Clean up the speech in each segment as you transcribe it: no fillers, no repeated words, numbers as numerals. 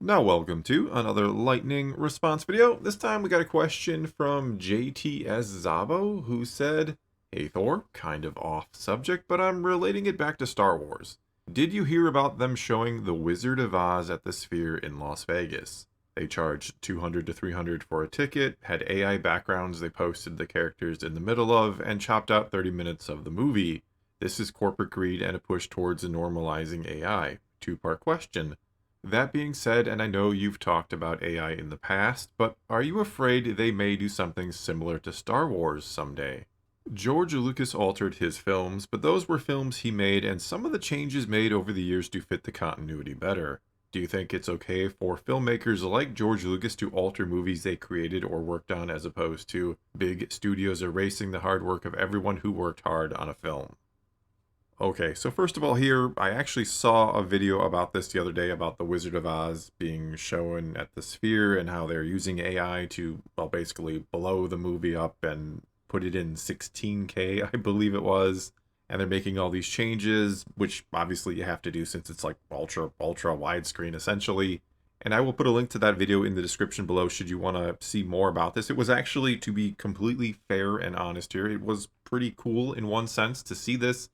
Now welcome to another lightning response video. This time we got a question from JTS Zavo who said, "Hey Thor, kind of off subject, but I'm relating it back to Star Wars. Did you hear about them showing The Wizard of Oz at the Sphere in Las Vegas? They charged 200 to 300 for a ticket, had AI backgrounds they posted the characters in the middle of, and chopped out 30 minutes of the movie. This is corporate greed and a push towards normalizing AI. Two-part question. That being said, and I know you've talked about AI in the past, but are you afraid they may do something similar to Star Wars someday? George Lucas altered his films, but those were films he made, and some of the changes made over the years do fit the continuity better. Do you think it's okay for filmmakers like George Lucas to alter movies they created or worked on as opposed to big studios erasing the hard work of everyone who worked hard on a film? Okay, so first of all here, I actually saw a video about this the other day about the Wizard of Oz being shown at the Sphere and how they're using AI to, well, basically blow the movie up and put it in 16K, I believe it was. And they're making all these changes, which obviously you have to do since it's like ultra widescreen essentially. And I will put a link to that video in the description below should you want to see more about this. It was actually, to be completely fair and honest here, it was pretty cool in one sense to see this.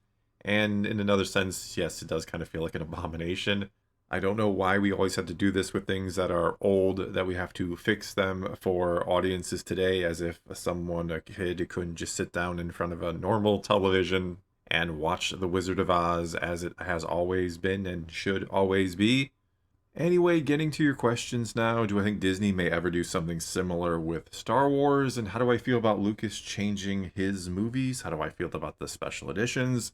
And in another sense, yes, it does kind of feel like an abomination. I don't know why we always have to do this with things that are old, that we have to fix them for audiences today, as if a kid, couldn't just sit down in front of a normal television and watch The Wizard of Oz as it has always been and should always be. Anyway, getting to your questions now, do I think Disney may ever do something similar with Star Wars? And how do I feel about Lucas changing his movies? How do I feel about the special editions?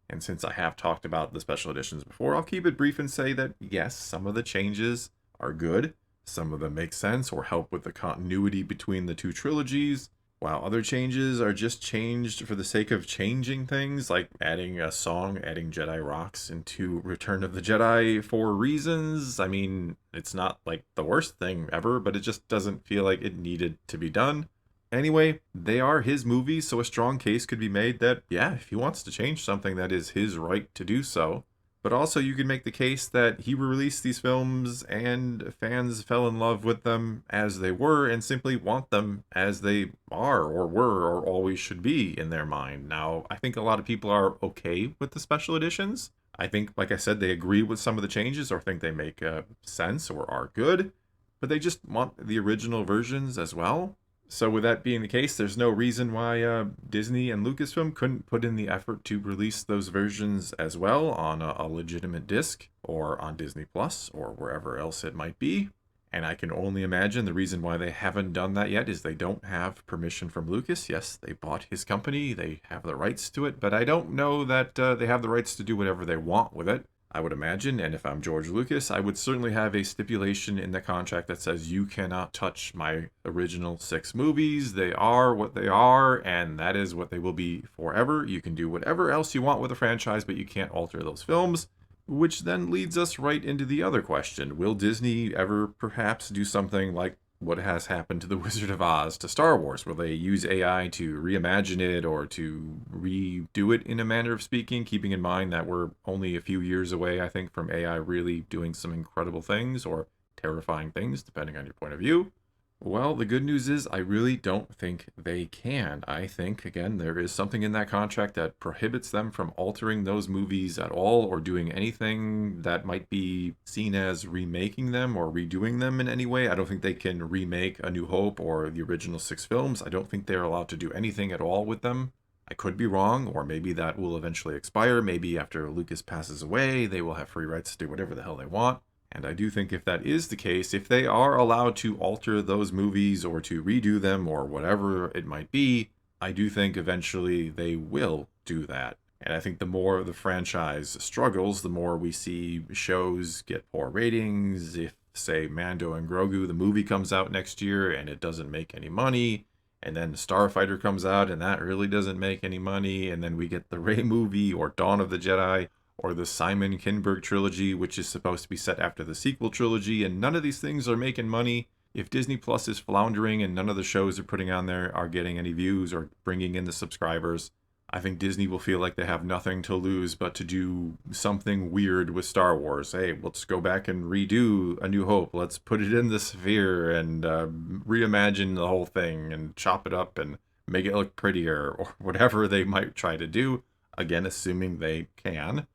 And since I have talked about the special editions before, I'll keep it brief and say that yes, some of the changes are good, some of them make sense or help with the continuity between the two trilogies, while other changes are just changed for the sake of changing things, like adding a song, adding Jedi Rocks into Return of the Jedi for reasons. I mean, it's not like the worst thing ever, but it just doesn't feel like it needed to be done. Anyway, they are his movies, so a strong case could be made that, yeah, if he wants to change something, that is his right to do so. But also, you could make the case that he released these films and fans fell in love with them as they were and simply want them as they are or were or always should be in their mind. Now, I think a lot of people are okay with the special editions. I think, like I said, they agree with some of the changes or think they make sense or are good, but they just want the original versions as well. So with that being the case, there's no reason why Disney and Lucasfilm couldn't put in the effort to release those versions as well on a legitimate disc or on Disney Plus or wherever else it might be. And I can only imagine the reason why they haven't done that yet is they don't have permission from Lucas. Yes, they bought his company, they have the rights to it, but I don't know that they have the rights to do whatever they want with it. I would imagine, and if I'm George Lucas, I would certainly have a stipulation in the contract that says you cannot touch my original 6 movies. They are what they are, and that is what they will be forever. You can do whatever else you want with the franchise, but you can't alter those films. Which then leads us right into the other question. Will Disney ever perhaps do something like what has happened to The Wizard of Oz to Star Wars? Will they use AI to reimagine it or to redo it in a manner of speaking, keeping in mind that we're only a few years away, I think, from AI really doing some incredible things or terrifying things, depending on your point of view? Well, the good news is I really don't think they can. I think, again, there is something in that contract that prohibits them from altering those movies at all or doing anything that might be seen as remaking them or redoing them in any way. I don't think they can remake A New Hope or the original 6 films. I don't think they're allowed to do anything at all with them. I could be wrong, or maybe that will eventually expire. Maybe after Lucas passes away, they will have free rights to do whatever the hell they want. And I do think if that is the case, if they are allowed to alter those movies or to redo them or whatever it might be, I do think eventually they will do that. And I think the more the franchise struggles, the more we see shows get poor ratings. If, say, Mando and Grogu, the movie comes out next year and it doesn't make any money, and then Starfighter comes out and that really doesn't make any money, and then we get the Rey movie or Dawn of the Jedi, or the Simon Kinberg trilogy, which is supposed to be set after the sequel trilogy, and none of these things are making money. If Disney Plus is floundering and none of the shows they're putting on there are getting any views or bringing in the subscribers, I think Disney will feel like they have nothing to lose but to do something weird with Star Wars. Hey, let's go back and redo A New Hope. Let's put it in the sphere and reimagine the whole thing and chop it up and make it look prettier or whatever they might try to do. Again, assuming they can.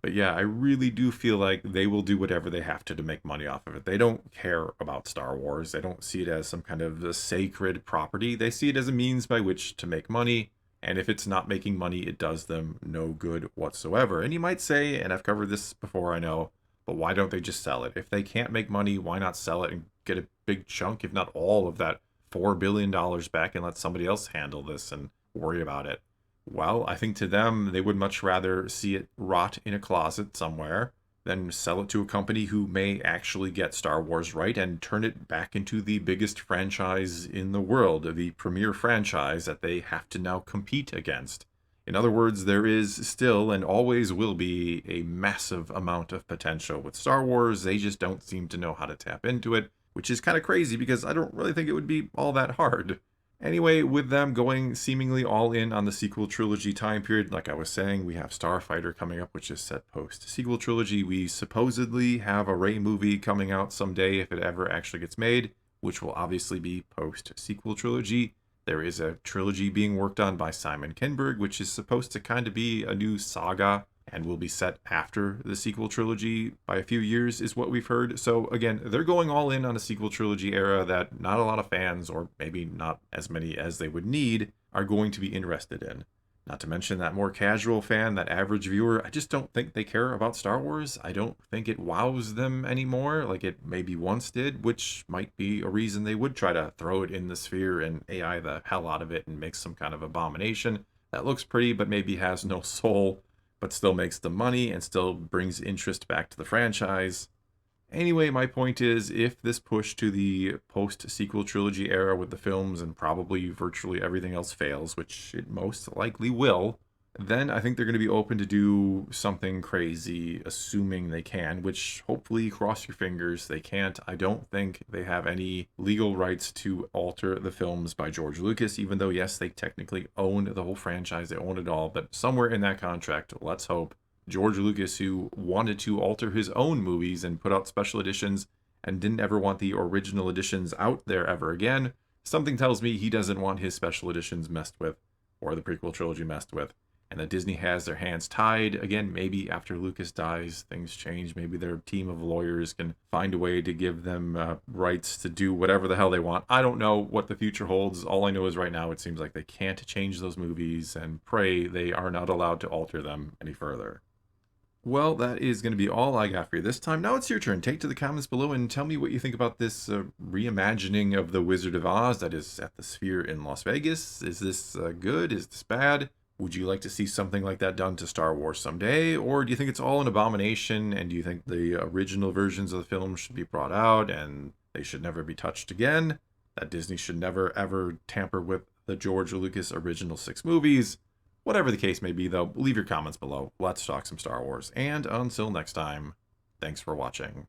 But yeah, I really do feel like they will do whatever they have to make money off of it. They don't care about Star Wars. They don't see it as some kind of a sacred property. They see it as a means by which to make money. And if it's not making money, it does them no good whatsoever. And you might say, and I've covered this before, I know, but why don't they just sell it? If they can't make money, why not sell it and get a big chunk, if not all of that $4 billion back and let somebody else handle this and worry about it? Well, I think to them, they would much rather see it rot in a closet somewhere than sell it to a company who may actually get Star Wars right and turn it back into the biggest franchise in the world, the premier franchise that they have to now compete against. In other words, there is still and always will be a massive amount of potential with Star Wars. They just don't seem to know how to tap into it, which is kind of crazy because I don't really think it would be all that hard. Anyway, with them going seemingly all in on the sequel trilogy time period, like I was saying, we have Starfighter coming up, which is set post sequel trilogy. We supposedly have a Rey movie coming out someday if it ever actually gets made, which will obviously be post sequel trilogy. There is a trilogy being worked on by Simon Kinberg, which is supposed to kind of be a new saga and will be set after the sequel trilogy by a few years, is what we've heard. So again, they're going all in on a sequel trilogy era that not a lot of fans, or maybe not as many as they would need, are going to be interested in. Not to mention that more casual fan, that average viewer, I just don't think they care about Star Wars. I don't think it wows them anymore like it maybe once did, which might be a reason they would try to throw it in the sphere and AI the hell out of it and make some kind of abomination that looks pretty but maybe has no soul, but still makes the money and still brings interest back to the franchise. Anyway, my point is, if this push to the post-sequel trilogy era with the films and probably virtually everything else fails, which it most likely will, then I think they're going to be open to do something crazy, assuming they can, which hopefully, cross your fingers, they can't. I don't think they have any legal rights to alter the films by George Lucas, even though, yes, they technically own the whole franchise, they own it all, but somewhere in that contract, let's hope, George Lucas, who wanted to alter his own movies and put out special editions and didn't ever want the original editions out there ever again, something tells me he doesn't want his special editions messed with, or the prequel trilogy messed with, and that Disney has their hands tied. Again, maybe after Lucas dies, things change. Maybe their team of lawyers can find a way to give them rights to do whatever the hell they want. I don't know what the future holds. All I know is right now it seems like they can't change those movies, and pray they are not allowed to alter them any further. Well, that is going to be all I got for you this time. Now it's your turn. Take to the comments below and tell me what you think about this reimagining of The Wizard of Oz that is at the Sphere in Las Vegas. Is this good? Is this bad? Would you like to see something like that done to Star Wars someday? Or do you think it's all an abomination, and do you think the original versions of the film should be brought out and they should never be touched again? That Disney should never ever tamper with the George Lucas original 6 movies? Whatever the case may be, though, leave your comments below. Let's talk some Star Wars. And until next time, thanks for watching.